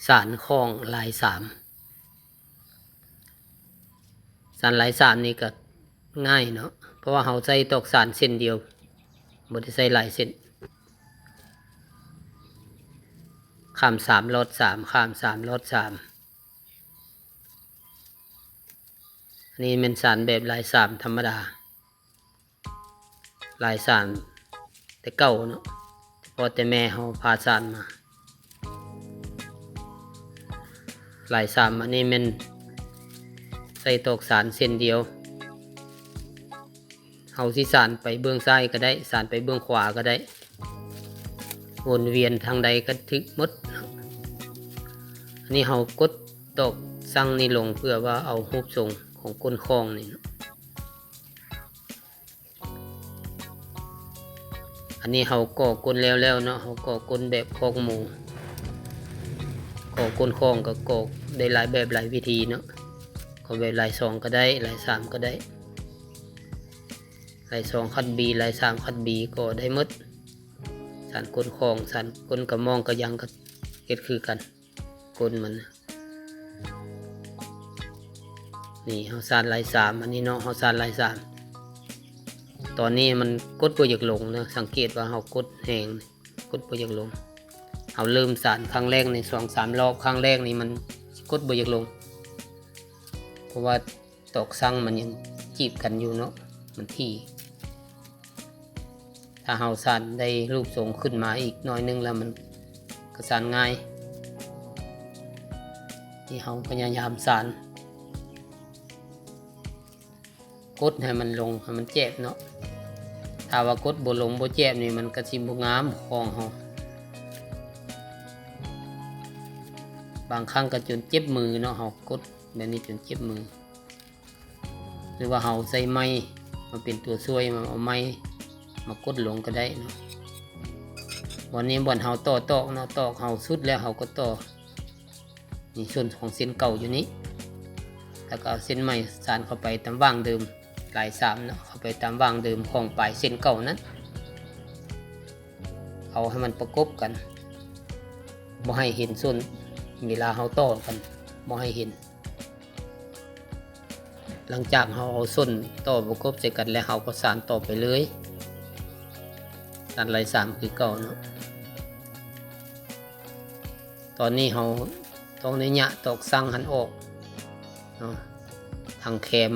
สารคล้องลายสามสารลายสามนี่ก็ง่ายเนาะเพราะว่าเราใส่ตอกสารเส้นเดียวบ่ได้ใส่หลายเส้นข้ามสามลดสามข้ามสามลดสามอันนี้เป็นสารแบบลายสามธรรมดาลายสารแต่เก่าเนาะพอแต่แม่เขาพาสารมาลายสามอันนี้มันใส่ตอกสารเส้นเดียวเอาสิสารไปเบื้องซ้ายก็ได้สารไปเบื้องขวาก็ได้วนเวียนทางใดก็ถึกหมดอันนี้เรากดตอกสั่งนี่ลงเพื่อว่าเอารูปทรงของก้นคล้องนี่นะอันนี้เราก่อก้นแล้วเนาะเราก่อก้นแบบคล้องหมูก่อก้นคล้องก็ก่อได้หลายแบบหลายวิธีเนาะก็แบบลายสองก็ได้ลายสามก็ได้ลายสองคัดบีลายสามคัดบีก็ได้หมดสารก้นคล้องสารก้นกระมองกระยังก็เฮ็ดคือกันก้นมันนี่เฮาสารลายสามอันนี้เนาะเฮาสารลายสามตอนนี้มันกดบ่อยากลงนะสังเกตว่าเฮากดแหงกดบ่อยากลงเฮาเริ่มสารครั้งแรกใน2-3 รอบครั้งแรกนี่มันกดบ่อยากลงเพราะว่าตอกสั่งมันยังจีบกันอยู่เนาะมันที่ถ้าเฮาสานได้รูปทรงขึ้นมาอีกหน่อยนึงแล้วมันก็สานง่ายที่เฮาพยายามสานกดให้มันลงให้มันแจบเนาะถ้าว่ากดบ่ลงบ่แจบนี่มันก็สิบ่งามของเฮาบางครั้งก็จนเจ็บมือเนาะเฮากดแบบนี้จนเจ็บมือหรือว่าเฮาใส่ไม้มาเป็นตัวช่วยมาเอาไม้มากดลงก็ได้เนาะวันนี้บ่อนเฮาต่อตอกเนาะตอกเฮาสุดแล้วเฮาก็ต่อนี่ส่วนของเส้นเก่าอยู่นี้แล้วก็เอาเส้นใหม่สานเข้าไปตามว่างเดิมลายสามเนาะเข้าไปตามว่างเดิมของปลายเส้นเก่านั้นเอาให้มันประกบกันบ่ให้เห็นส่วนเวลาเฮาต่อกันบ่ให้เห็นหลังจากเฮาเอาส้นต่อประกบใส่กันแล้วเฮาก็สานต่อไปเลยสานลายสามคือเก่าเนาะตอนนี้เฮาต้องในยะตอกสั่งหันออกเนาะทางแคม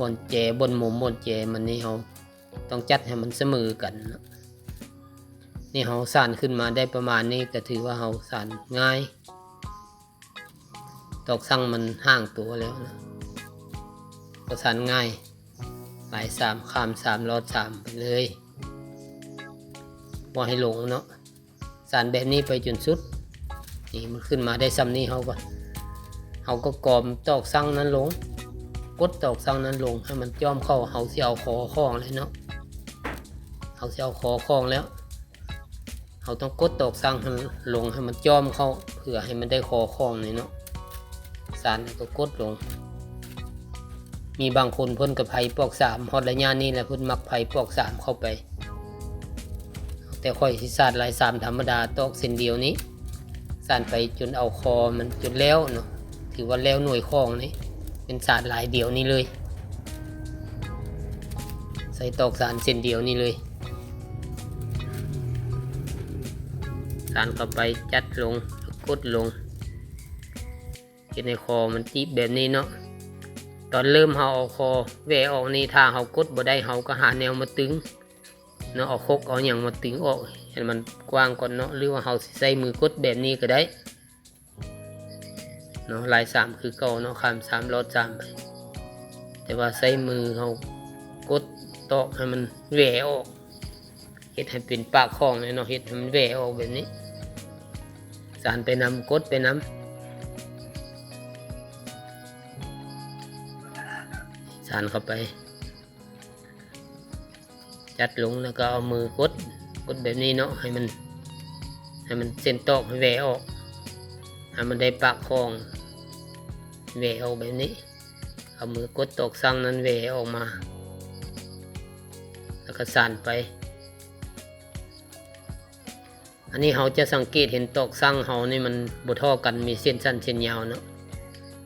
บนแจบนมุมบนแจมันนี่เฮาต้องจัดให้มันเสมอกันนะนี่เฮาสานขึ้นมาได้ประมาณนี้ก็ถือว่าเฮาสานง่ายตอกสั่งมันห่างตัวแล้วนะก็สานง่ายลายสามข้ามสามลอดสามไปเลยบ่ให้หลงเนาะสานแบบนี้ไปจนสุดนี่มันขึ้นมาได้ซ้ำนี้เฮาก็กอมตอกสั่งนั้นลงกดตอกสั่งนั้นลงให้มันจ้อมเข้าเฮาสิเอาคอคล้องเลยเนาะเฮาสิเอาคอคล้องแล้วเฮาต้องกดตอกสั่งลงให้มันจ้อมเข้าเพื่อให้มันได้คอคล้องนี่เนาะสานก็กดลงมีบางคนเพิ่นกับไผปอก3ฮอดระยะนี้แหละเพิ่นมักไผปอก3เข้าไปแต่ค่อยสิสานลาย3ธรรมดาตอกเส้นเดียวนี้สานไปจนเอาคอมันจนแล้วเนาะถือว่าแล้วหน่วยคล้องนี้เป็นสานลายเดียวนี้เลยใส่ตอกสานเส้นเดียวนี้เลยสานเข้าไปจัดลงกดลงเห็นในคอมันจีบแบบนี้เนาะตอนเริ่มเฮาเอาคอแหวออกนี่ถ้าเฮากดบ่ได้เฮาก็หาแนวมาตึงเนาะเอาคกเอาหยังมาตึงออกให้มันกว้างก่อนเนาะหรือว่าเฮาสิใส่มือกดแบบนี้ก็ได้เนาะลาย3คือเก่าเนาะข้าม3ลอด3ไปแต่ว่าใส่มือเฮากดตอกให้มันแหวออกเฮ็ดให้เป็นปากคล้องเนาะเฮ็ดให้มันแหวออกแบบนี้สานไปนำกดไปนำสานเข้าไปจัดลงแล้วก็เอามือกดแบบนี้เนาะให้มันเส้นตอกให้แหวออกให้มันได้ปากคล้องแหวออกแบบนี้เอามือกดตอกสั่งนั้นแหวออกมาแล้วก็สานไป อันนี้เราจะสังเกตเห็นตอกสั่งเรานี่มันบ่เท่ากันมีเส้นสั้นเส้นยาวเนาะ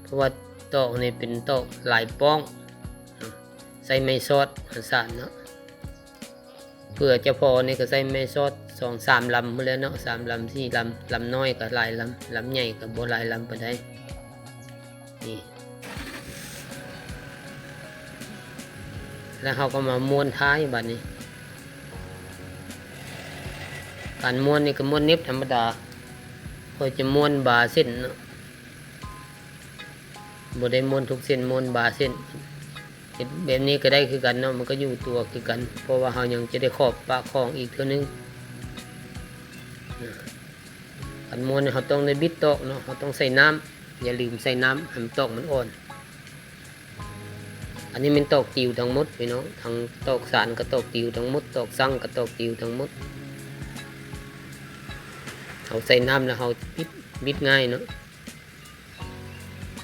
เพราะว่าตอกนี่เป็นตอกหลายป้องใส่ไม้ซอดอันสานเนาะเพื่อจะพอนี่ก็ใส่ไม้ซอด2-3 ลำหมดแล้วเนาะ3 ลำ 4 ลำลำน้อยก็หลายลำลำใหญ่ก็บ่หลายลำปานใดนี่แล้วเราก็มาม้วนท้ายบัดนี้การม้วนนี่ก็ม้วนเน็บธรรมดาก็จะม้วนบาเส้นเนาะบ่ได้ม้วนทุกเส้นม้วนบาเส้นแบบนี้ก็ได้คือกันเนาะมันก็อยู่ตัวคือกันเพราะว่าเรายังจะได้ขอบปะคองอีกเท่านึงการม้วนเราต้องได้บิดตอกเนาะเราต้องใส่น้ำอย่าลืมใส่น้ำให้ตอกมันอ่อนอันนี้เป็นตอกติวทั้งหมดพี่น้องทั้งตอกสารกับตอกติวทั้งหมดตอกสั่งกับตอกติวทั้งหมดเราใส่น้ำแล้วเราบิดง่ายเนาะ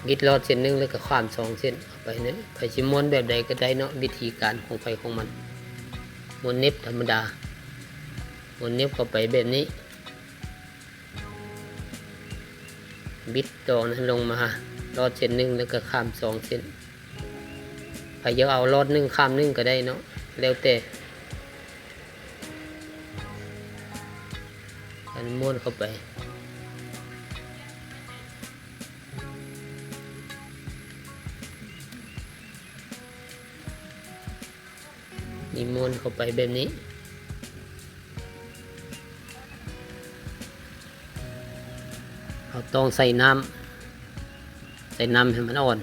บิดรอดเส้นนึงแล้วก็ข้าม2 เส้นเอาไปเนี่ยใครชิม้วนแบบใดก็ได้เนาะวิธีการของไฟของมันม้วนเน็บธรรมดาม้วนเน็บเข้าไปแบบนี้บิดตอกนั้นลงมารอดเส้นนึงแล้วก็ข้าม2 เส้นใครจะเอารอดนึงข้ามนึงก็ได้เนาะแล้วแต่การม้วนเข้าไปนี่ม้วนเข้าไปแบบนี้เราต้องใส่น้ำให้มันอ่อน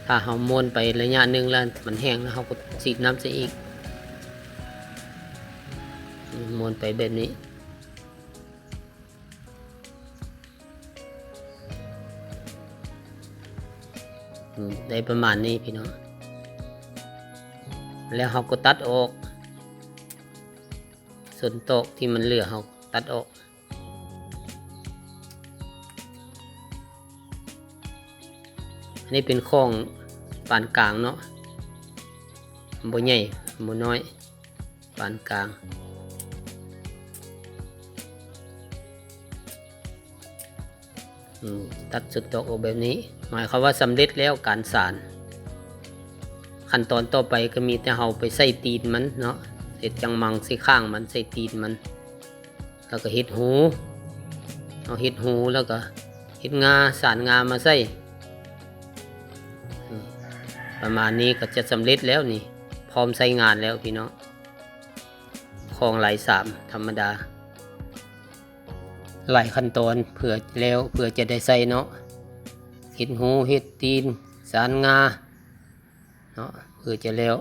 ถ้าเราม้วนไประยะหนึ่งแล้วมันแห้งแล้วเราก็ฉีดน้ำใส่อีกม้วนไปแบบนี้ได้ประมาณนี้พี่น้องแล้วเราก็ตัดออกส่วนตอกที่มันเหลือเราตัดออกอันนี้เป็นข้องปานกลางเนาะบ่ใหญ่บ่น้อยปานกลางตัดส่วนตอกออกแบบนี้หมายความว่าสำเร็จแล้วการสานขั้นตอนต่อไปก็มีแต่เราไปใส่ตีนมันเนาะเสร็จจังมังใส่ข้างมันใส่ตีนมันแล้วก็เฮ็ดหูเอาเฮ็ดหูแล้วก็เฮ็ดงาสานงามาใส่ประมาณนี้ก็จะสำเร็จแล้วนี่พร้อมใช้งานแล้วพี่น้องของหลาย3ธรรมดาหลายขั้นตอนเพื่อจะได้ใส่เนาะเฮ็ดหูเฮ็ดตีนสานงาเนาะเพื่อจะแล้ว